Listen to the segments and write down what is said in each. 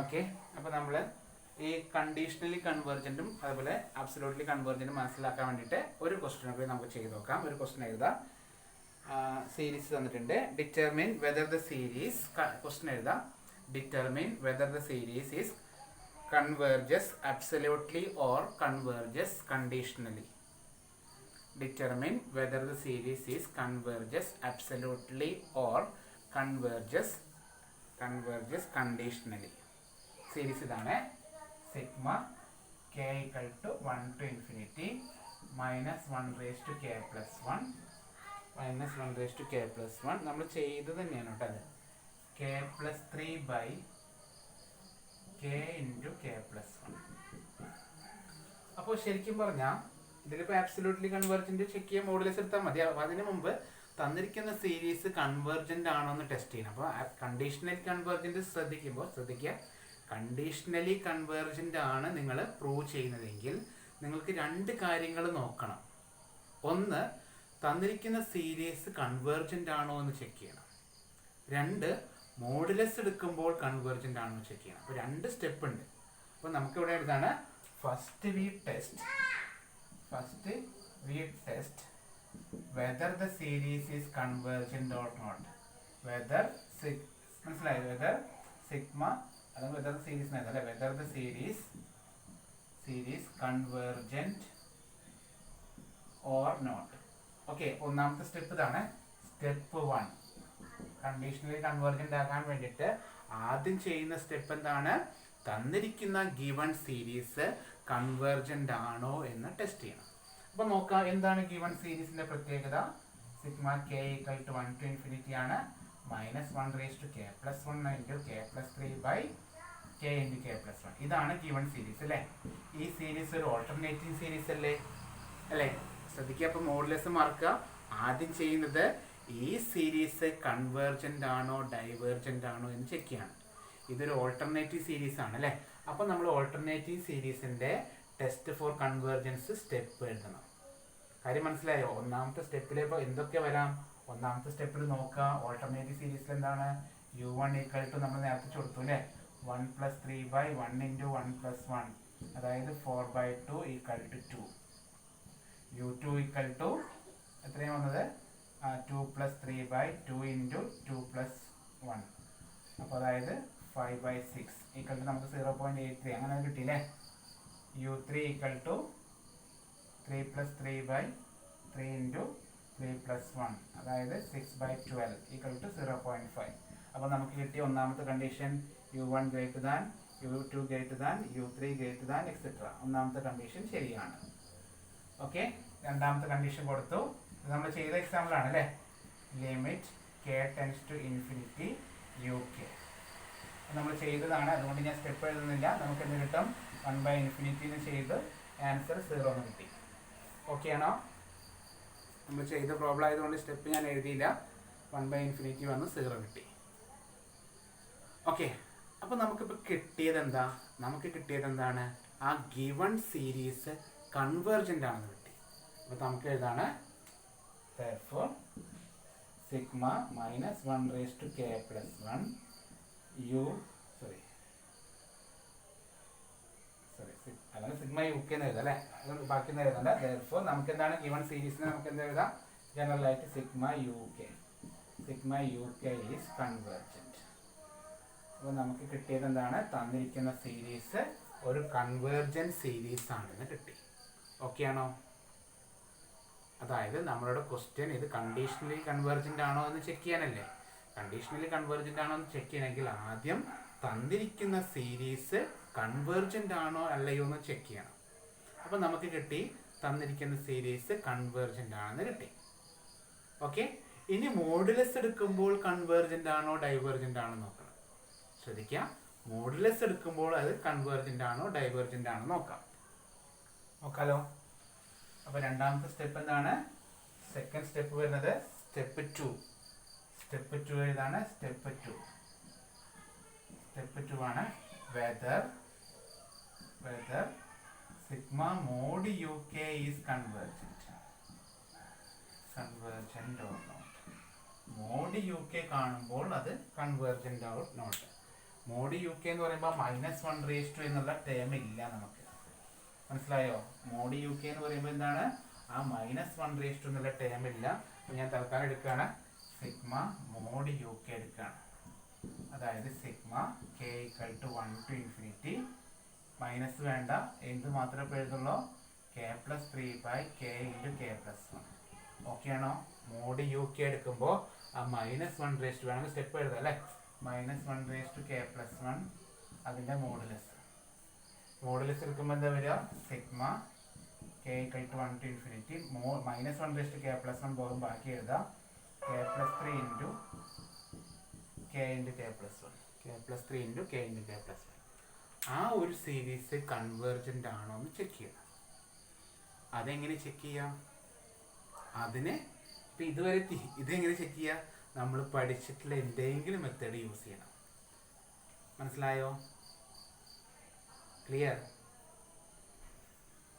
Okay, അപ്പോൾ നമ്മൾ ഈ കണ്ടീഷണലി കൺവേർജൻറ്റും അതുപോലെ അബ്സലൂട്ട്ലി കൺവേർജൻറ്റും മനസ്സിലാക്കാൻ വേണ്ടിയിട്ട് ഒരു ക്വസ്റ്റ്യൻ കൂടി നമുക്ക് ചെയ്ത് നോക്കാം. ഒരു ക്വസ്റ്റ്യൻ എഴുതാം. സീരീസ് തന്നിട്ടുണ്ട്. Determine whether the series, question എഴുതാം. Determine whether the series is converges absolutely or converges conditionally. Determine whether the series is converges absolutely or converges conditionally. Series idane sigma k equal to 1 to infinity minus 1 raised to k plus 1 minus 1 raised to k plus 1 നമ്മൾ ചെയ്തത് തന്നെയാണ് കേട്ടോ. അത് k plus 3 by k into k plus 1. അപ്പോൾ ശരിക്കും പറഞ്ഞാൽ ഇതിലിപ്പോൾ absolutely convergent check ചെയ്യാൻ മോഡുലസ് എടുത്താൽ മതി. അതിന് മുമ്പ് തന്നിരിക്കുന്ന സീരീസ് കൺവേർജന്റ് ആണോ എന്ന് ടെസ്റ്റ് ചെയ്യണം. അപ്പോൾ കണ്ടീഷണലി കൺവേർജന്റ് ശ്രദ്ധിക്കുക. കണ്ടീഷണലി കൺവേർജന്റ് ആണ് നിങ്ങൾ പ്രൂവ് ചെയ്യുന്നതെങ്കിൽ നിങ്ങൾക്ക് രണ്ട് കാര്യങ്ങൾ നോക്കണം. ഒന്ന്, തന്നിരിക്കുന്ന സീരീസ് കൺവേർജന്റ് ആണോ എന്ന് ചെക്ക് ചെയ്യണം. രണ്ട്, മോഡുലസ് എടുക്കുമ്പോൾ കൺവേർജന്റ് ആണോ ചെക്ക് ചെയ്യണം. അപ്പോൾ രണ്ട് സ്റ്റെപ്പ് ഉണ്ട്. അപ്പോൾ നമുക്ക് ഇവിടെ എഴുതാണ് first we test whether the series is convergent or not. മനസ്സിലായി? വെദർ സിഗ്മ അല്ലെങ്കിൽ വെദർ സീരീസ് അല്ലേ, whether the series convergent or not. Okay, ഒന്നാമത്തെ സ്റ്റെപ്പ് ഇതാണ്. സ്റ്റെപ്പ് 1 കണ്ടീഷണലി കൺവേർജന്റ് ആകാൻ വേണ്ടിയിട്ട് ആദ്യം ചെയ്യുന്ന സ്റ്റെപ്പ് എന്താണ്? തന്നിരിക്കുന്ന ഗിവൺ സീരീസ് കൺവേർജന്റ് ആണോ എന്ന് ടെസ്റ്റ് ചെയ്യണം. അപ്പോൾ നോക്കാം എന്താണ് ഗിവൺ സീരീസിന്റെ പ്രത്യേകത. Sigma k equal to 1 to infinity ആണ് minus 1 raised to k plus 1 into k plus 3 by k into k plus 1. ഇതാണ് ഗിവൺ സീരീസ് അല്ലേ. ഈ സീരീസ് ഒരു ഓൾട്ടർനേറ്റിംഗ് സീരീസ് അല്ലേ. ശ്രദ്ധിക്കുക. അപ്പോൾ മോഡുലസ് മാർക്കുക. ആദ്യം ചെയ്യുന്നത് ഈ സീരീസ് കൺവേർജന്റ് ആണോ ഡൈവേർജന്റ് ആണോ എന്ന് ചെക്ക് ചെയ്യണം. ഇതൊരു ഓൾട്ടർനേറ്റീവ് സീരീസ് ആണ് അല്ലേ. അപ്പോൾ നമ്മൾ ഓൾട്ടർനേറ്റീവ് സീരീസിന്റെ ടെസ്റ്റ് ഫോർ കൺവേർജൻസ് സ്റ്റെപ്പ് എഴുതണം. കാര്യം മനസ്സിലായോ? ഒന്നാമത്തെ സ്റ്റെപ്പിൽ ഇപ്പോൾ എന്തൊക്കെ വരാം? ഒന്നാമത്തെ സ്റ്റെപ്പിൽ നോക്കുക. ഓൾട്ടർനേറ്റീവ് സീരീസിൽ എന്താണ്? u1 ഈക്വൽ ടു നമ്മൾ നേരത്തെ കൊടുത്തു അല്ലേ, 1 plus 3 by 1 into 1 plus 1, അതായത് 4 by 2 equal to 2. u2 equal to എത്രയാണ് വന്നത്? 2 plus 3 by 2 into 2 plus 1, അപ്പോൾ അതായത് 5 by 6 ഈക്വൽ ടു നമുക്ക് 0.83 അങ്ങനെ കിട്ടിയില്ലേ. u3 equal to 3 plus 3 by 3 into 3 plus 1, അതായത് 6 by 12 ഈക്വൽ ടു 0.5. അപ്പോൾ നമുക്ക് കിട്ടിയ ഒന്നാമത്തെ condition u1 greater than u2 greater than u3 greater than etcetera. ഒന്നാമത്തെ കണ്ടീഷൻ ശരിയാണ്. ഓക്കെ, രണ്ടാമത്തെ കണ്ടീഷൻ കൊടുത്തു. നമ്മൾ ചെയ്ത എക്സാമ്പിൾ ആണ് അല്ലേ. Limit k tends to infinity uk നമ്മൾ ചെയ്തതാണ്. അതുകൊണ്ട് ഞാൻ സ്റ്റെപ്പ് എഴുതുന്നില്ല. നമുക്ക് എന്ത് കിട്ടും? 1 by infinity എന്ന് ചെയ്ത് ആൻസർ 0 എന്ന് കിട്ടി. ഓക്കെ ആണോ? നമ്മൾ ചെയ്ത പ്രോബ്ലം ആയതുകൊണ്ട് സ്റ്റെപ്പ് ഞാൻ എഴുതിയില്ല. 1 by infinity വന്ന് 0 കിട്ടി. ഓക്കെ, അപ്പോൾ നമുക്കിപ്പോൾ കിട്ടിയത് എന്താ? നമുക്ക് കിട്ടിയത് എന്താണ്? ആ ഗിവൺ സീരീസ് കൺവേർജന്റ് ആണെന്ന് കിട്ടി. അപ്പോൾ നമുക്ക് എഴുതാണ് therefore sigma minus 1 raised to k plus 1 അല്ലെങ്കിൽ സിഗ്മ യു കെ എന്ന് എഴുതാം അല്ലേ. അതുകൊണ്ട് ബാക്കി ഒന്നും എഴുതണ്ട. therefore നമുക്ക് എന്താണ് ഗിവൺ സീരീസിന് നമുക്ക് എന്താ എഴുതാം? ജനറൽ ആയിട്ട് sigma u k is convergent. അപ്പോൾ നമുക്ക് കിട്ടിയത് എന്താണ്? തന്നിരിക്കുന്ന സീരീസ് ഒരു കൺവേർജന്റ് സീരീസ് ആണെന്ന് കിട്ടി. ഓക്കെ ആണോ? അതായത് നമ്മളുടെ ക്വസ്റ്റ്യൻ ഇത് കണ്ടീഷണലി കൺവേർജന്റ് ആണോ എന്ന് ചെക്ക് ചെയ്യാനല്ലേ. കണ്ടീഷണലി കൺവേർജന്റ് ആണോ എന്ന് ചെക്ക് ചെയ്യണമെങ്കിൽ ആദ്യം തന്നിരിക്കുന്ന സീരീസ് കൺവേർജന്റ് ആണോ അല്ലയോ എന്ന് ചെക്ക് ചെയ്യണം. അപ്പോൾ നമുക്ക് കിട്ടി തന്നിരിക്കുന്ന സീരീസ് കൺവേർജന്റ് ആണെന്ന് കിട്ടി. ഓക്കെ, ഇനി മോഡുലസ് എടുക്കുമ്പോൾ കൺവേർജന്റ് ആണോ ഡൈവേർജന്റ് ആണോ നോക്കണം. ശ്രദ്ധിക്കുക, മോഡുലസ് എടുക്കുമ്പോൾ അത് കൺവേർജന്റ് ആണോ ഡൈവേർജന്റ് ആണോ നോക്കാലോ. അപ്പോൾ രണ്ടാമത്തെ സ്റ്റെപ്പ് എന്താണ്? സെക്കൻഡ് സ്റ്റെപ്പ് വരുന്നത് സ്റ്റെപ്പ് 2 ഏതാണ്? സ്റ്റെപ്പ് 2 ആണ് whether sigma mod u k is convergent or not. Mod u k കാണുമ്പോൾ അത് convergent or not. Mod u k എന്ന് പറയുമ്പോൾ -1 എന്നുള്ള ടേം ഇല്ല നമുക്ക്. മനസ്സിലായോ? മോഡ് യു കെ എന്ന് പറയുമ്പോൾ എന്താണ്? ആ -1 എന്നുള്ള ടേം ഇല്ല. അപ്പോൾ ഞാൻ തൽക്കാലം എടുക്കുകയാണ് സിഗ്മ മോഡ് യു കെ എടുക്കുകയാണ്. അതായത് സിഗ്മ കെ = 1 to ∞, മൈനസ് വേണ്ട, എന്ത് മാത്രമേ ഇപ്പോൾ എഴുതുള്ളൂ? k+3/k × k+1. ഓക്കെ ആണോ? മോഡ് യു കെ എടുക്കുമ്പോൾ ആ -1 വേണമെങ്കിൽ സ്റ്റെപ്പ് എഴുതാം അല്ലേ? -1 അതിൻ്റെ മോഡുലസ് എടുക്കുമ്പോൾ എന്താ വരിക? സിഗ്മ k = 1 to ∞, -1 പോകും, ബാക്കി എഴുതാം k+3 × k × k+1, k+3 × k × k+1. ആ ഒരു സീരീസ് കൺവേർജൻ്റ് ആണോ എന്ന് ചെക്ക് ചെയ്യണം. അതെങ്ങനെ ചെക്ക് ചെയ്യാം? അതിന് ഇപ്പം ഇതുവരെ ഇതെങ്ങനെ ചെക്ക് ചെയ്യുക? നമ്മൾ പഠിച്ചിട്ടുള്ള എന്തെങ്കിലും മെത്തേഡ് യൂസ് ചെയ്യണം. മനസ്സിലായോ? ക്ലിയർ?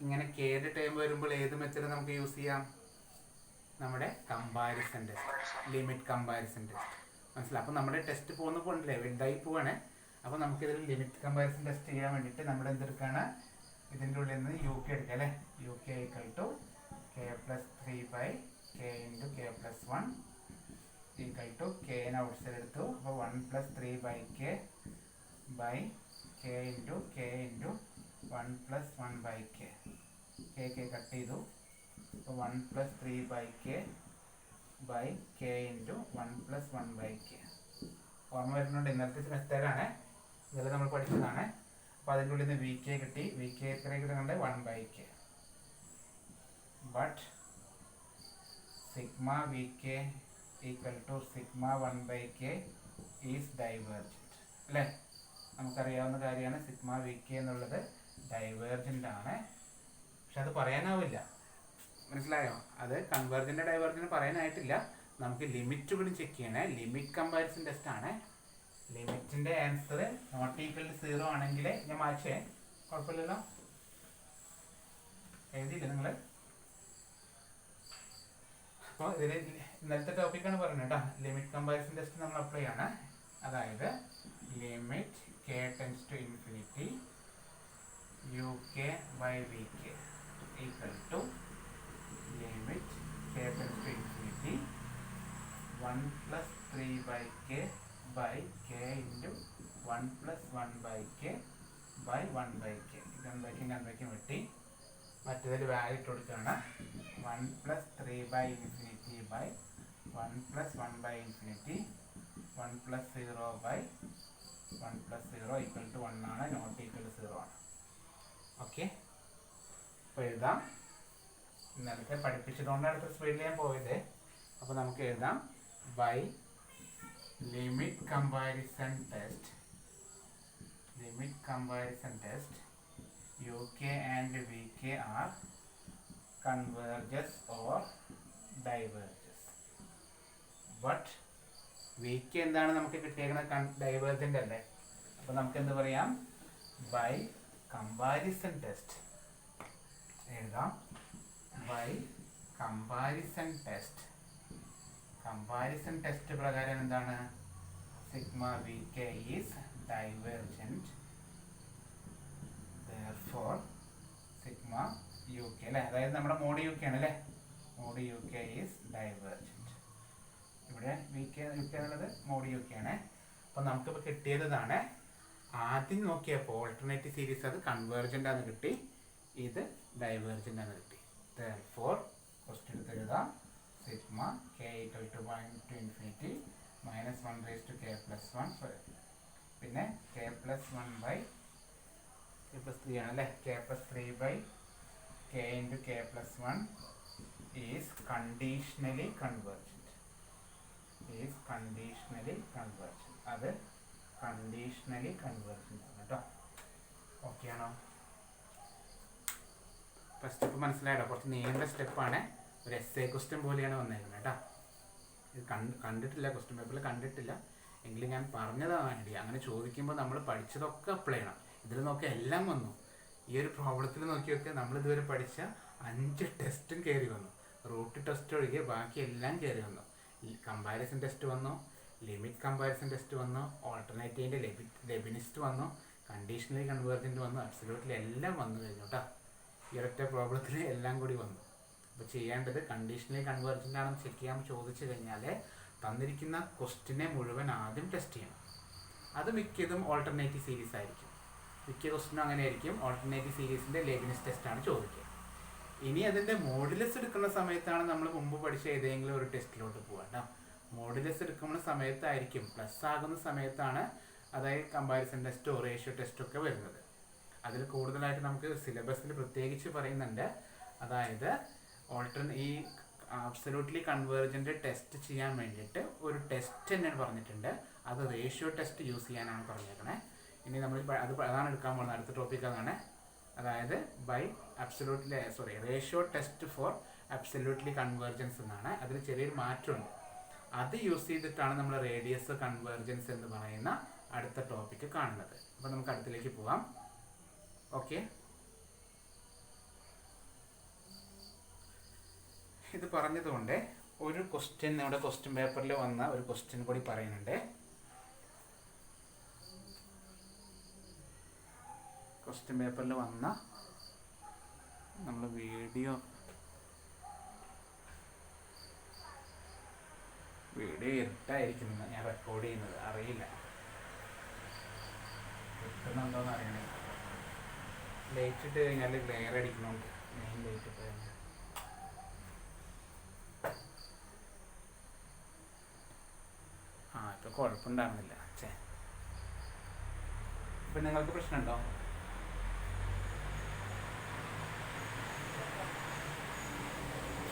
ഇങ്ങനെ കേട് ടൈം വരുമ്പോൾ ഏത് മെത്തേഡ് നമുക്ക് യൂസ് ചെയ്യാം? നമ്മുടെ comparison test, limit comparison test. മനസ്സിലായി? അപ്പോൾ നമ്മുടെ ടെസ്റ്റ് പോകുന്ന പോകണ്ടല്ലേ, വലുതായി പോവാണ്. അപ്പോൾ നമുക്കിതിൽ ലിമിറ്റ് കമ്പാരിസൺ ടെസ്റ്റ് ചെയ്യാൻ വേണ്ടിയിട്ട് നമ്മൾ എന്തെടുക്കുകയാണ്? ഇതിൻ്റെ ഉള്ളിൽ നിന്ന് യു കെ എടുക്കുക അല്ലേ? U k = k+3/k × k+1 = k outside എടുത്തു. അപ്പോൾ 1+3/k k × k × 1+1/k, k cut ചെയ്തു. അപ്പോൾ 1+3/k k × 1+1/k. ഓർമ്മ വരുന്നുണ്ട്? ഇന്നത്തെ മെത്തേഡാണ്, ഇതെല്ലാം നമ്മൾ പഠിച്ചതാണ്. അപ്പോൾ അതിൻ്റെ ഉള്ളിൽ നിന്ന് വി കെ കിട്ടി. വി കെ എത്ര കിട്ടുന്നുണ്ട്? 1/k. But sigma v k = sigma 1/k is divergent അല്ലേ? നമുക്കറിയാവുന്ന കാര്യമാണ് സിഗ്മ വി കെ എന്നുള്ളത് ഡൈവേർജൻ്റ് ആണ്. പക്ഷെ അത് പറയാനാവില്ല. മനസ്സിലായോ? അത് കൺവേർജൻ്റ് ഡൈവേർജൻ്റ് പറയാനായിട്ടില്ല. നമുക്ക് ലിമിറ്റുകളും ചെക്ക് ചെയ്യണേ. ലിമിറ്റ് കമ്പാരിസൺ ടെസ്റ്റ് ആണ്. ലിമിറ്റിൻ്റെ ആൻസർ ≠0 ആണെങ്കിൽ ഞാൻ മാറ്റേ, കുഴപ്പമില്ലല്ലോ, എഴുതിയില്ല നിങ്ങൾ? അപ്പോൾ ഇതിൽ ഇന്നലത്തെ ടോപ്പിക്കാണ് പറയുന്നത് കേട്ടോ. ലിമിറ്റ് കമ്പാരിസൺ ടെസ്റ്റ് നമ്മൾ അപ്ലൈ ആണ്. അതായത് limit k → ∞, uk by vk = limit k → ∞, 1+3/k k × 1+1/k 1/k. ഇതെന്തൊക്കെയും വെട്ടി മറ്റേതിൽ വാല്യൂ ഇട്ട് കൊടുക്കുകയാണ്. 1+3/∞ 1+1/∞, 1+0/1+0 = 1 ആണ്, ≠0 ആണ്. ഓക്കെ, അപ്പോൾ എഴുതാം. ഇന്നലത്തെ പഠിപ്പിച്ചതുകൊണ്ടാണ് അടുത്ത സ്പീഡിൽ ഞാൻ പോയത്. അപ്പോൾ നമുക്ക് എഴുതാം by limit comparison test UK and VK are converges or diverges. But VK എന്താണ് നമുക്ക് കിട്ടിയേക്കുന്നത്? ഡൈവേർജൻ്റ് അല്ലേ? അപ്പോൾ നമുക്ക് എന്ത് പറയാം? ബൈ കമ്പാരിസൺ ടെസ്റ്റ് എഴുതാം. ബൈ കമ്പാരിസൺ ടെസ്റ്റ് പ്രകാരം എന്താണ്? Sigma v k is divergent, therefore sigma u k അല്ലേ? അതായത് നമ്മുടെ മോഡ് യു കെ ആണ് അല്ലേ? Mod u k is divergent. ഇവിടെ വി കെ യു കെ എന്നുള്ളത് മോഡ് യു കെ ആണ്. അപ്പോൾ നമുക്കിപ്പോൾ കിട്ടിയതാണ്. ആദ്യം നോക്കിയപ്പോൾ ഓൾട്ടർനേറ്റീവ് സീരീസ് അത് കൺവേർജൻ്റ് ആണെന്ന് കിട്ടി, ഇത് ഡൈവേർജൻ്റ് ആണെന്ന് കിട്ടി. therefore ക്വസ്റ്റ്യൻ എടുത്ത് എഴുതാം. സിഗ്മ k = 1 to ∞, -1/k+1, പിന്നെ k+1/k+3 ആണല്ലേ? k+3/k × k+1 is conditionally convergent. അത് കണ്ടീഷണലി കൺവേർജൻറ്റ് ആണ് കേട്ടോ. ഓക്കെ ആണോ? ഇപ്പോൾ സ്റ്റെപ്പ് മനസ്സിലായിട്ടോ? കുറച്ച് നീണ്ട സ്റ്റെപ്പാണ്. ഒരു essay ക്വസ്റ്റ്യൻ പോലെയാണ് വന്നേക്കുന്നത് കേട്ടോ. ഇത് കണ്ടിട്ടില്ല, ക്വസ്റ്റ്യൻ പേപ്പറിൽ കണ്ടിട്ടില്ല എങ്കിലും ഞാൻ പറഞ്ഞതാണ് ഐഡിയ. അങ്ങനെ ചോദിക്കുമ്പോൾ നമ്മൾ പഠിച്ചതൊക്കെ അപ്ലൈ ചെയ്യണം. ഇതിൽ നോക്കി എല്ലാം വന്നു. ഈ ഒരു പ്രോബ്ലത്തിൽ നോക്കിയൊക്കെ നമ്മളിതുവരെ പഠിച്ച 5 ടെസ്റ്റും കയറി വന്നു. റൂട്ട് ടെസ്റ്റ് ഒഴികെ ബാക്കി എല്ലാം കയറി വന്നു. ഈ കമ്പാരിസൺ ടെസ്റ്റ് വന്നു, ലിമിറ്റ് കമ്പാരിസൺ ടെസ്റ്റ് വന്നു, ഓൾട്ടർനേറ്റീവിൻ്റെ ലെബിനിസ്റ്റ് വന്നു, കണ്ടീഷണലി കൺവേർജൻറ്റ് വന്നു, അബ്സല്യൂട്ട്ലി എല്ലാം വന്നു കഴിഞ്ഞു കേട്ടോ. ഈ ഒരൊറ്റ പ്രോബ്ലത്തിൽ എല്ലാം കൂടി വന്നു. അപ്പോൾ ചെയ്യേണ്ടത് കണ്ടീഷണലി കൺവേർജൻ്റ് ആണെന്ന് ചെക്ക് ചെയ്യാൻ ചോദിച്ചു കഴിഞ്ഞാൽ തന്നിരിക്കുന്ന ക്വസ്റ്റിനെ മുഴുവൻ ആദ്യം ടെസ്റ്റ് ചെയ്യണം. അത് മിക്കതും ഓൾട്ടർനേറ്റീവ് സീരീസ് ആയിരിക്കും. മിക്ക ക്വസ്റ്റിനും അങ്ങനെ ആയിരിക്കും. ഓൾട്ടർനേറ്റീവ് സീരീസിൻ്റെ ലെബിനിസ്റ്റ് ടെസ്റ്റാണ് ചോദിക്കുക. ഇനി അതിൻ്റെ മോഡുലസ് എടുക്കുന്ന സമയത്താണ് നമ്മൾ മുമ്പ് പഠിച്ച ഏതെങ്കിലും ഒരു ടെസ്റ്റിലോട്ട് പോകുക കേട്ടോ. മോഡുലസ് എടുക്കുന്ന സമയത്തായിരിക്കും, പ്ലസ് ആകുന്ന സമയത്താണ് അതായത് കമ്പാരിസൺ ടെസ്റ്റോ റേഷ്യോ ടെസ്റ്റോ ഒക്കെ വരുന്നത്. അതിൽ കൂടുതലായിട്ട് നമുക്ക് സിലബസിൽ പ്രത്യേകിച്ച് പറയുന്നുണ്ട്. അതായത് ഈ അബ്സല്യൂട്ട്ലി കൺവേർജൻ്റ് ടെസ്റ്റ് ചെയ്യാൻ വേണ്ടിയിട്ട് ഒരു ടെസ്റ്റ് തന്നെയാണ് പറഞ്ഞിട്ടുണ്ട്. അത് റേഷ്യോ ടെസ്റ്റ് യൂസ് ചെയ്യാനാണ് പറഞ്ഞേക്കണേ. ഇനി നമ്മൾ അതാണ് എടുക്കാൻ പോകുന്നത്. അടുത്ത ടോപ്പിക് അതാണ്. അതായത് ratio test for absolutely convergence എന്നാണ്. അതിൽ ചെറിയൊരു മാറ്റമുണ്ട്. അത് യൂസ് ചെയ്തിട്ടാണ് നമ്മൾ റേഡിയസ് കൺവേർജൻസ് എന്ന് പറയുന്ന അടുത്ത ടോപ്പിക്ക് കാണുന്നത്. അപ്പോൾ നമുക്ക് അടുത്തിലേക്ക് പോവാം. ഓക്കെ, ഇത് പറഞ്ഞതുകൊണ്ട് ഒരു ക്വസ്റ്റ്യൻ നമ്മുടെ ക്വസ്റ്റ്യൻ പേപ്പറിൽ വന്ന ഒരു ക്വസ്റ്റ്യൻ കൂടി പറയുന്നുണ്ട്. ക്വസ്റ്റ്യൻ പേപ്പറിൽ വന്ന നമ്മൾ വീഡിയോ ഇരുട്ടായിരിക്കുന്നു ഞാൻ റെക്കോർഡ് ചെയ്യുന്നത്, അറിയില്ല കിട്ടുന്നുണ്ടോയെന്ന് അറിയണേ. ലൈറ്റ് ഇട്ട് കഴിഞ്ഞാൽ ഗ്ലെയർ അടിക്കണോണ്ട് മെയിൻ ലൈറ്റ് ഇട്ട് കഴിഞ്ഞാൽ ഇപ്പോൾ കുഴപ്പമുണ്ടാകുന്നില്ല. ഇപ്പം നിങ്ങൾക്ക് പ്രശ്നമുണ്ടോ?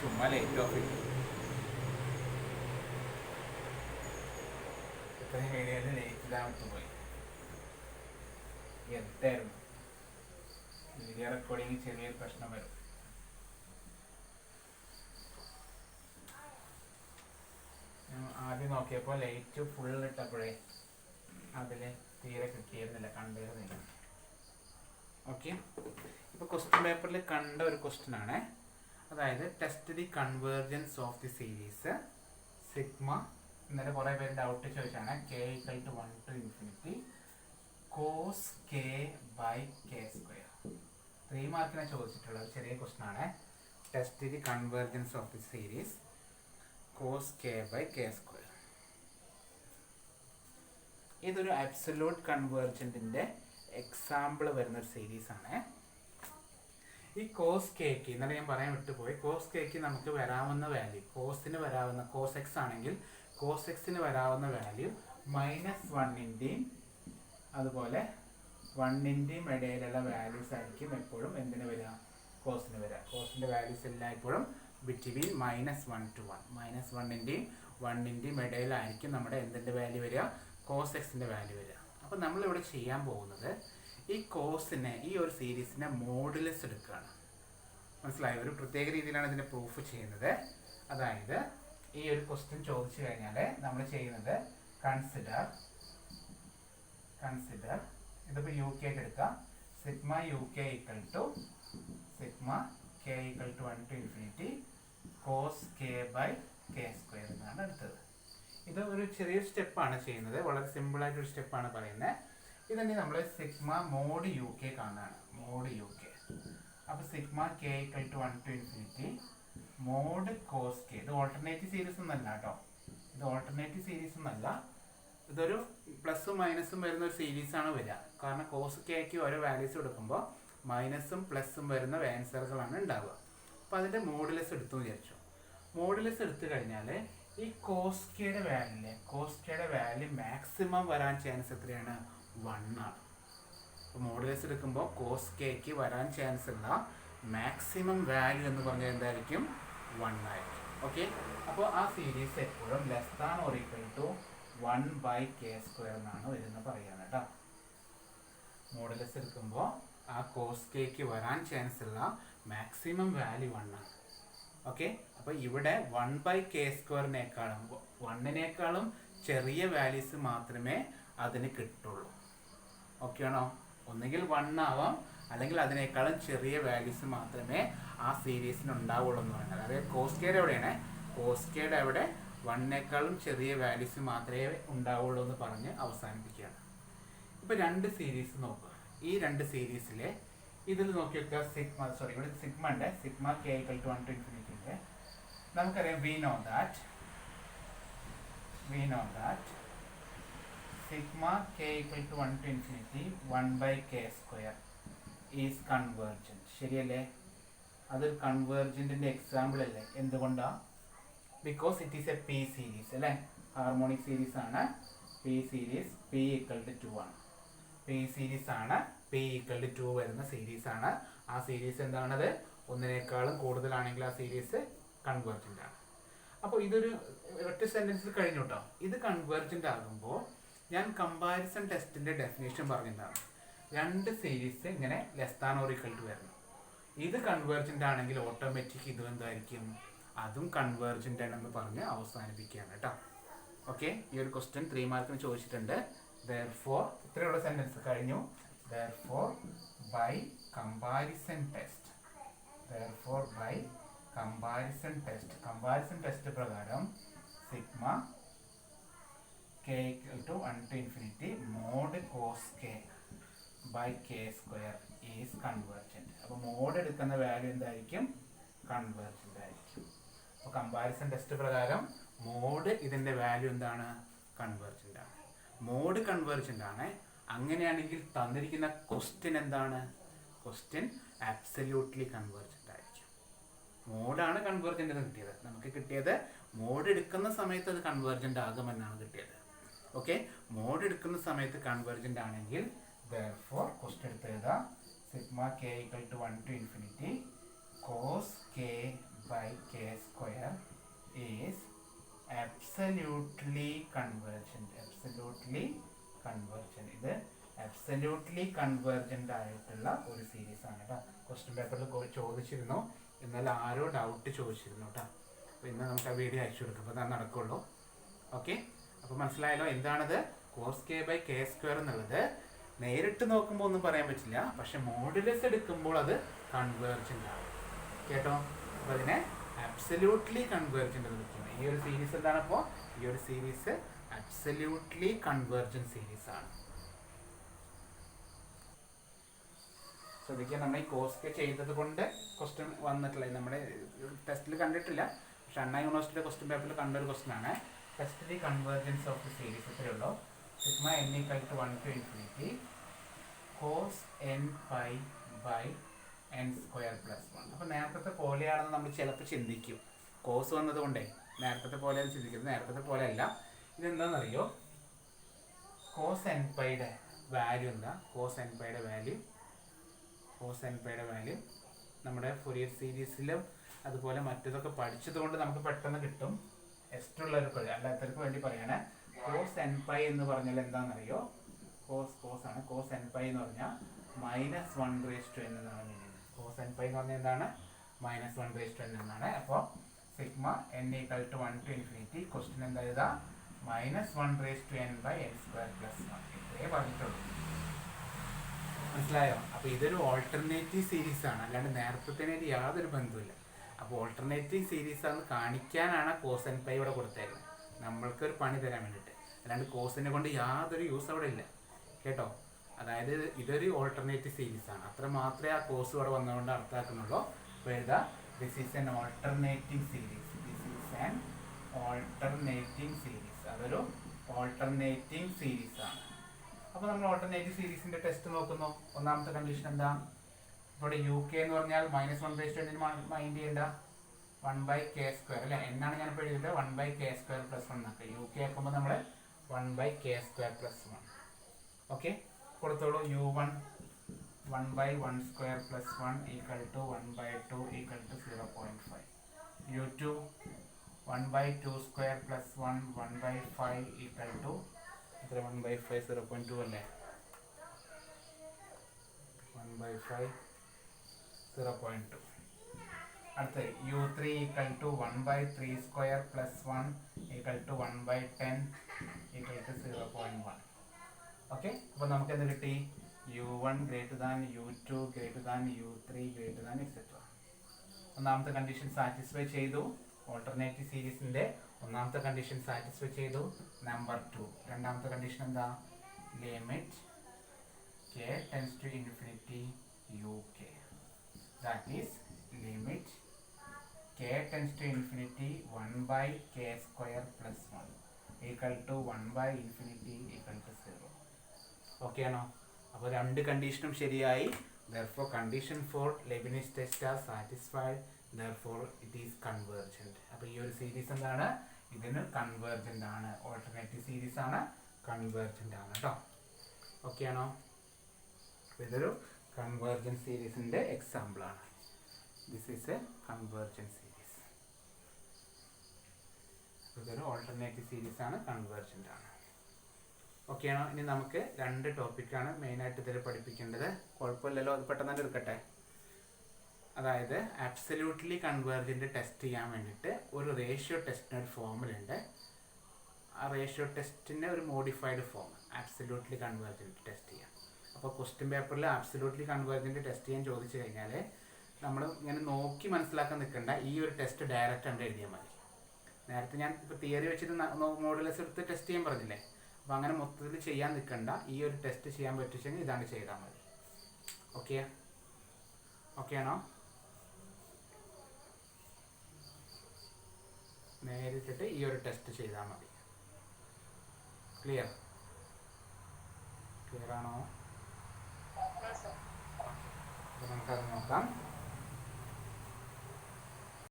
ചുമ്മാ ലൈറ്റ് ഓഫ് ചെയ്തു. ഇത്രയും വീഡിയോയിൽ ലൈറ്റ് ഇതാമത്ത് പോയി. എന്തായിരുന്നു വീഡിയോ റെക്കോർഡിങ് ചെറിയൊരു പ്രശ്നം വരും. ആദ്യം നോക്കിയപ്പോൾ ലൈറ്റ് ഫുൾ ഇട്ടപ്പോഴേ അതിൽ തീരെ കിട്ടിയിരുന്നില്ല, കണ്ടിരുന്നില്ല. ഓക്കെ, ഇപ്പോൾ ക്വസ്റ്റ്യൻ പേപ്പറിൽ കണ്ട ഒരു ക്വസ്റ്റ്യൻ ആണ്. അതായത് test the convergence of the series sigma. ഇന്നലെ കുറേ പേര് ഡൗട്ട് ചോദിച്ചാണ്. k = 1 to infinity cos k by k square. 3 മാർക്കിനെ ചോദിച്ചിട്ടുള്ള ഒരു ചെറിയ ക്വസ്റ്റ്യൻ ആണ്. Test the convergence of the series cos k by k square. ഇതൊരു അബ്സല്യൂട്ട് കൺവേർജൻറ്റിൻ്റെ എക്സാമ്പിൾ വരുന്നൊരു സീരീസാണ്. ഈ കോസ് കേക്ക് ഇന്നലെ ഞാൻ പറയാൻ വിട്ടുപോയി. കോസ് കേക്ക് നമുക്ക് വരാവുന്ന വാല്യൂ, കോസിന് വരാവുന്ന കോസ് എക്സ് ആണെങ്കിൽ കോസ് എക്സിന് വരാവുന്ന വാല്യൂ -1-ൻ്റെയും അതുപോലെ 1-ൻ്റെയും ഇടയിലുള്ള വാല്യൂസ് ആയിരിക്കും എപ്പോഴും എന്തിന് വരിക, കോസിന് വരിക. കോസിൻ്റെ വാല്യൂസ് എല്ലായ്പ്പോഴും ബിറ്റ്വീൻ -1 to 1. -1-ൻ്റെയും 1-ൻ്റെയും ഇടയിലായിരിക്കും നമ്മുടെ എന്തിൻ്റെ വാല്യൂ വരിക, കോസ് എക്സിൻ്റെ വാല്യൂ വരിക. അപ്പോൾ നമ്മളിവിടെ ചെയ്യാൻ പോകുന്നത് ഈ കോസിനെ, ഈ ഒരു സീരീസിനെ മോഡുലസ് എടുക്കുകയാണ്. മനസ്സിലായോ? ഒരു പ്രത്യേക രീതിയിലാണ് ഇതിൻ്റെ പ്രൂഫ് ചെയ്യുന്നത്. അതായത് ഈ ഒരു ക്വസ്റ്റ്യൻ ചോദിച്ചു കഴിഞ്ഞാൽ നമ്മൾ ചെയ്യുന്നത് കൺസിഡർ ഇതിപ്പോൾ യു കെ എടുക്കാം. Sigma u k sigma k = 1 to infinity cos k by k square എന്നാണ് എടുത്തത്. ഇത് ഒരു ചെറിയൊരു സ്റ്റെപ്പാണ് ചെയ്യുന്നത്, വളരെ സിമ്പിളായിട്ടൊരു സ്റ്റെപ്പാണ് പറയുന്നത്. ഇതന്നെ നമ്മൾ സിഗ്മ മോഡ് യു കെ കാണുകയാണ്, മോഡ് യു കെ. അപ്പോൾ sigma k = 1 to infinity mod cos k. ഇത് ഓൾട്ടർനേറ്റീവ് സീരീസ് ഒന്നല്ല കേട്ടോ, ഇത് ഓൾട്ടർനേറ്റീവ് സീരീസ് ഒന്നല്ല, ഇതൊരു പ്ലസും മൈനസും വരുന്ന ഒരു സീരീസാണ് വരിക. കാരണം കോസ് കെക്ക് ഓരോ വാല്യൂസ് എടുക്കുമ്പോൾ മൈനസും പ്ലസും വരുന്ന ആൻസറുകളാണ് ഉണ്ടാവുക. അപ്പോൾ അതിൻ്റെ മോഡുലസ് എടുത്തു വിചാരിച്ചു. മോഡുലസ് എടുത്തു കഴിഞ്ഞാൽ ഈ കോസ് കെയുടെ വാല്യൂ മാക്സിമം വരാൻ ചാൻസ് എത്രയാണ്? 1 ആണ്. അപ്പോൾ മോഡുലസ് എടുക്കുമ്പോൾ കോസ് കെക്ക് വരാൻ ചാൻസ് ഉള്ള മാക്സിമം വാല്യൂ എന്ന് പറഞ്ഞാൽ എന്തായിരിക്കും? 1 ആയിരിക്കും. ഓക്കെ, അപ്പോൾ ആ സീരീസ് എപ്പോഴും <1/k² എന്നാണ് വരുന്നത് പറയുന്നത് കേട്ടോ. മോഡുലസ് എടുക്കുമ്പോൾ ആ കോസ് കെക്ക് വരാൻ ചാൻസ് ഉള്ള മാക്സിമം വാല്യൂ 1 ആണ്. ഓക്കെ, അപ്പോൾ ഇവിടെ 1/k²-നേക്കാളും 1-നേക്കാളും ചെറിയ വാല്യൂസ് മാത്രമേ അതിന് കിട്ടുള്ളൂ. ഓക്കെ ആണോ? ഒന്നുകിൽ 1 ആവാം, അല്ലെങ്കിൽ അതിനേക്കാളും ചെറിയ വാല്യൂസ് മാത്രമേ ആ സീരീസിന് ഉണ്ടാവുള്ളൂ എന്ന് പറയുന്നത്. അതായത് കോസ് കെയുടെ എവിടെയാണ്? കോസ് കെയുടെ അവിടെ 1നേക്കാളും ചെറിയ വാല്യൂസ് മാത്രമേ ഉണ്ടാവുള്ളൂ എന്ന് പറഞ്ഞ് അവസാനിപ്പിക്കുകയാണ്. ഇപ്പോൾ രണ്ട് സീരീസ് നോക്കുക. ഈ രണ്ട് സീരീസിലെ ഇതിൽ നോക്കി വെക്കുക, ഇവിടെ സിഗ്മ ഉണ്ട്, സിഗ്മ k = 1 to infinity ഉണ്ട്. നമുക്കറിയാം we know that sigma k = 1 to infinity 1/k² is convergent. ശരിയല്ലേ? അതൊരു കൺവേർജന്റിന്റെ എക്സാമ്പിൾ അല്ലേ? എന്തുകൊണ്ടാ? Because it is A P series അല്ലേ? ഹാർമോണിക് സീരീസ് ആണ്. പി സീരീസ് p = 2 ആണ്. പി സീരീസ് ആണ്, p = 2 വരുന്ന സീരീസ് ആണ്. ആ സീരീസ് എന്താണത്? ഒന്നിനേക്കാളും കൂടുതലാണെങ്കിൽ ആ സീരീസ് കൺവേർജന്റ് ആണ്. അപ്പോൾ ഇതൊരു ഒറ്റ സെന്റൻസിൽ കഴിഞ്ഞു കേട്ടോ. ഇത് കൺവേർജന്റ് ആകുമ്പോൾ ഞാൻ കമ്പാരിസൺ ടെസ്റ്റിന്റെ ഡെഫിനേഷൻ പറഞ്ഞിട്ടുണ്ടാകും. രണ്ട് സീരീസ് ഇങ്ങനെ ലെസ് വരണം. ഇത് കൺവേർജന്റ് ആണെങ്കിൽ ഓട്ടോമാറ്റിക് ഇതും എന്തായിരിക്കും? അതും കൺവേർജന്റ് ആണെന്ന് പറഞ്ഞ് അവസാനിപ്പിക്കുകയാണ് കേട്ടോ. ഓക്കെ, ഈ ഒരു ക്വസ്റ്റ്യൻ 3 മാർക്കിന് ചോദിച്ചിട്ടുണ്ട്. Therefore, ഇത്രയുള്ള സെന്റൻസ് കഴിഞ്ഞു. Therefore, by comparison test പ്രകാരം sigma k = 1 to infinity mod cos k by k² is convergent. അപ്പോൾ മോഡ് എടുക്കുന്ന വാല്യൂ എന്തായിരിക്കും? കൺവേർജന്റ് ആയിരിക്കും. അപ്പോൾ കമ്പാരിസൺ ടെസ്റ്റ് പ്രകാരം മോഡ് ഇതിന്റെ വാല്യൂ എന്താണ്? കൺവേർജന്റ് ആണ്. മോഡ് കൺവേർജന്റ് ആണ്. അങ്ങനെയാണെങ്കിൽ തന്നിരിക്കുന്ന ക്വസ്റ്റ്യൻ എന്താണ്? ക്വസ്റ്റ്യൻ അബ്സല്യൂട്ട്ലി കൺവേർജന്റ് ആയിരിക്കും. മോഡാണ് കൺവേർജന്റ് എന്ന് കിട്ടിയത്. നമുക്ക് കിട്ടിയത് മോഡ് എടുക്കുന്ന സമയത്ത് അത് കൺവേർജന്റ് ആകുമെന്നാണ് കിട്ടിയത്. ഓക്കെ, മോഡ് എടുക്കുന്ന സമയത്ത് കൺവേർജന്റ് ആണെങ്കിൽ therefore ക്വസ്റ്റ്യൻ എടുത്ത് എഴുതാം. Sigma k = 1 to infinity cos k by k² is absolutely convergent. ഇത് absolutely convergent ആയിട്ടുള്ള ഒരു സീരീസ് ആണ് കേട്ടോ. ക്വസ്റ്റ്യൻ പേപ്പറിൽ ചോദിച്ചിരുന്നു, എന്നാൽ ആരോ ഡൗട്ട് ചോദിച്ചിരുന്നു കേട്ടോ. അപ്പോൾ ഇന്ന് നമുക്ക് ആ വീഡിയോ അയച്ചു കൊടുക്കും. അപ്പോൾ അത് നടക്കുള്ളൂ. ഓക്കെ, അപ്പോൾ മനസ്സിലായല്ലോ എന്താണത്? cos k by k² എന്നുള്ളത് നേരിട്ട് നോക്കുമ്പോൾ ഒന്നും പറയാൻ പറ്റില്ല, പക്ഷെ മോഡുലസ് എടുക്കുമ്പോൾ അത് കൺവേർജന്റ് ആണ് കേട്ടോ. അപ്പോൾ അതിനെ അബ്സല്യൂട്ട്ലി കൺവേർജന്റ് എന്ന് വിളിക്കുന്നത്. ഈ ഒരു സീരീസ് എന്താണ്? അപ്പോൾ ഈ ഒരു സീരീസ് അബ്സല്യൂട്ട്ലി കൺവേർജന്റ് സീരീസ് ആണ്. ശ്രദ്ധിക്കുക, നമ്മൾ ഈ കോസ് കെ ചെയ്തത് കൊണ്ട് ക്വസ്റ്റ്യൻ വന്നിട്ടില്ല. നമ്മുടെ ടെസ്റ്റിൽ കണ്ടിട്ടില്ല, പക്ഷെ അണ്ണാ യൂണിവേഴ്സിറ്റിയുടെ ക്വസ്റ്റ്യൻ പേപ്പറിൽ കണ്ടൊരു ക്വസ്റ്റ്യൻ ആണ്. Test the convergence of the series. ഇത്രയേ ഉള്ളൂ. Sigma n = 1 to infinity cos nπ by n² + 1. അപ്പോൾ നേരത്തെ പോലെയാണെന്ന് നമ്മൾ ചിലപ്പോൾ ചിന്തിക്കും. കോസ് വന്നതുകൊണ്ടേ നേരത്തെ പോലെയാണ് ചിന്തിക്കുന്നത്. നേരത്തെ പോലെയല്ല. ഇതെന്താണെന്നറിയോ? കോസ് nπയുടെ വാല്യൂ എന്താ? കോസ് nπയുടെ വാല്യൂ നമ്മുടെ ഫൊറിയർ സീരീസിലും അതുപോലെ മറ്റതൊക്കെ പഠിച്ചതുകൊണ്ട് നമുക്ക് പെട്ടെന്ന് കിട്ടും. എക്സ്ട്രുള്ളവർക്ക് അല്ലാത്തവർക്ക് വേണ്ടി പറയാണ്. കോസ് nπ എന്ന് പറഞ്ഞാൽ എന്താണെന്നറിയോ? കോസ് ആണ്. കോസ് nπ എന്ന് പറഞ്ഞാൽ -1/n എന്നാണ് മീനിങ്. കോസ് nπ എന്ന് പറഞ്ഞാൽ എന്താണ്? -1/n എന്നാണ്. അപ്പോൾ sigma n = 1 to infinity question എന്താ എഴുതാ? -1/n by n² + 1. ഇത്രേ പറഞ്ഞിട്ടുള്ളൂ. മനസ്സിലായോ? അപ്പോൾ ഇതൊരു ഓൾട്ടർനേറ്റീവ് സീരീസ് ആണ്, അല്ലാണ്ട് നേരത്തേനായിട്ട് യാതൊരു ബന്ധവുമില്ല. അപ്പോൾ ഓൾട്ടർനേറ്റീവ് സീരീസ് ആണെന്ന് കാണിക്കാനാണ് കോസ് nπ ഇവിടെ കൊടുത്തേക്കുന്നത്, നമ്മൾക്കൊരു പണി തരാൻ വേണ്ടിയിട്ട്. അല്ലാണ്ട് കോസിനെ കൊണ്ട് യാതൊരു യൂസ് അവിടെ ഇല്ല കേട്ടോ. അതായത് ഇതൊരു ഓൾട്ടർനേറ്റീവ് സീരീസ് ആണ്, അത്ര മാത്രമേ ആ കോസ് ഇവിടെ വന്നുകൊണ്ട് അർത്ഥമാക്കുന്നുള്ളൂ. അപ്പോൾ എഴുതാ, this is an alternating series. അതൊരു ഓൾട്ടർനേറ്റിംഗ് സീരീസ് ആണ്. അപ്പോൾ നമ്മൾ ഓൾട്ടർനേറ്റീവ് സീരീസിന്റെ ടെസ്റ്റ് നോക്കുന്നു. ഒന്നാമത്തെ കണ്ടീഷൻ എന്താ? ഇവിടെ UK എന്ന് പറഞ്ഞാൽ -1/n മൈൻഡ് ചെയ്യേണ്ട, 1/k² അല്ലേ? എന്നാണ് ഞാൻ ഇപ്പോൾ എഴുതിയത്? 1/k² + 1 ആക്കുക. UK ആക്കുമ്പോൾ നമ്മൾ 1/k² + 1. ഓക്കെ, കൊടുത്തോളൂ. U1 1/1² + 1 = 1/2 = 0.5. U2 1/2² + 1 1/5 = 1/5 0.2 അല്ലേ? 1/5 0.2. അടുത്ത U3 = 1/3² + 1 = 1/10 = 0.1. ഓക്കെ, അപ്പോൾ നമുക്ക് എന്ത് കിട്ടി? U1 > U2 > U3 etc. ഒന്നാമത്തെ കണ്ടീഷൻ സാറ്റിസ്ഫൈ ചെയ്തു. ഓൾട്ടർനേറ്റീവ് സീരീസിന്റെ ഒന്നാമത്തെ കണ്ടീഷൻ സാറ്റിസ്ഫൈ ചെയ്തു. നമ്പർ 2 രണ്ടാമത്തെ കണ്ടീഷൻ എന്താ? Limit k tends to infinity uk. That is limit k tends to infinity 1/k² + 1 equal to 1/∞ equal to 0. Okay ആണോ? അപ്പോൾ രണ്ട് കണ്ടീഷനും ശരിയായി. therefore condition for Leibniz test are satisfied, therefore it is convergent. അപ്പോൾ ഈ ഒരു series എന്താണ്? ഇതിന് convergent ആണ്. ഓൾട്ടർനേറ്റീവ് സീരീസ് ആണ്, കൺവേർജന്റ് ആണ് കേട്ടോ. ഓക്കെ ആണോ? ഇതൊരു കൺവേർജന്റ് സീരീസിന്റെ എക്സാമ്പിൾ ആണ്. This is A convergent series. ഇതൊരു ഓൾട്ടർനേറ്റീവ് സീരീസ് ആണ്, കൺവേർജന്റ് ആണ്. ഓക്കെ ആണോ? ഇനി നമുക്ക് രണ്ട് ടോപ്പിക്കാണ് മെയിനായിട്ട് ഇതിൽ പഠിപ്പിക്കേണ്ടത്. കുഴപ്പമില്ലല്ലോ, അത് പെട്ടെന്ന് തന്നെ എടുക്കട്ടെ. അതായത് ആബ്സല്യൂട്ട്ലി കൺവേർജന്റ് ടെസ്റ്റ് ചെയ്യാൻ വേണ്ടിയിട്ട് ഒരു റേഷ്യോ ടെസ്റ്റിന് ഒരു ഫോമുലുണ്ട്. ആ റേഷ്യോ ടെസ്റ്റിൻ്റെ ഒരു modified form absolutely convergent test ചെയ്യാം. അപ്പോൾ ക്വസ്റ്റ്യൻ പേപ്പറിൽ ആബ്സല്യൂട്ട്ലി കൺവേർജന്റ് ടെസ്റ്റ് ചെയ്യാൻ ചോദിച്ചു കഴിഞ്ഞാൽ നമ്മൾ ഇങ്ങനെ നോക്കി മനസ്സിലാക്കാൻ നിൽക്കേണ്ട, ഈ ഒരു ടെസ്റ്റ് ഡയറക്റ്റ് കണ്ട് എഴുതിയാൽ മതി. നേരത്തെ ഞാൻ ഇപ്പോൾ തിയറി വെച്ചിട്ട് മോഡുലസ് എടുത്ത് ടെസ്റ്റ് ചെയ്യാൻ പറഞ്ഞില്ലേ? അപ്പോൾ അങ്ങനെ മൊത്തത്തിൽ ചെയ്യാൻ നിൽക്കണ്ട, ഈ ഒരു ടെസ്റ്റ് ചെയ്യാൻ പറ്റിച്ചെങ്കിൽ ഇതാണ് ചെയ്താൽ മതി. ഓക്കെ ഓക്കെ ആണോ? നേരിട്ടിട്ട് ഈ ഒരു ടെസ്റ്റ് ചെയ്താൽ മതി. ക്ലിയർ ആണോ? അപ്പോൾ നമുക്കത് നോക്കാം.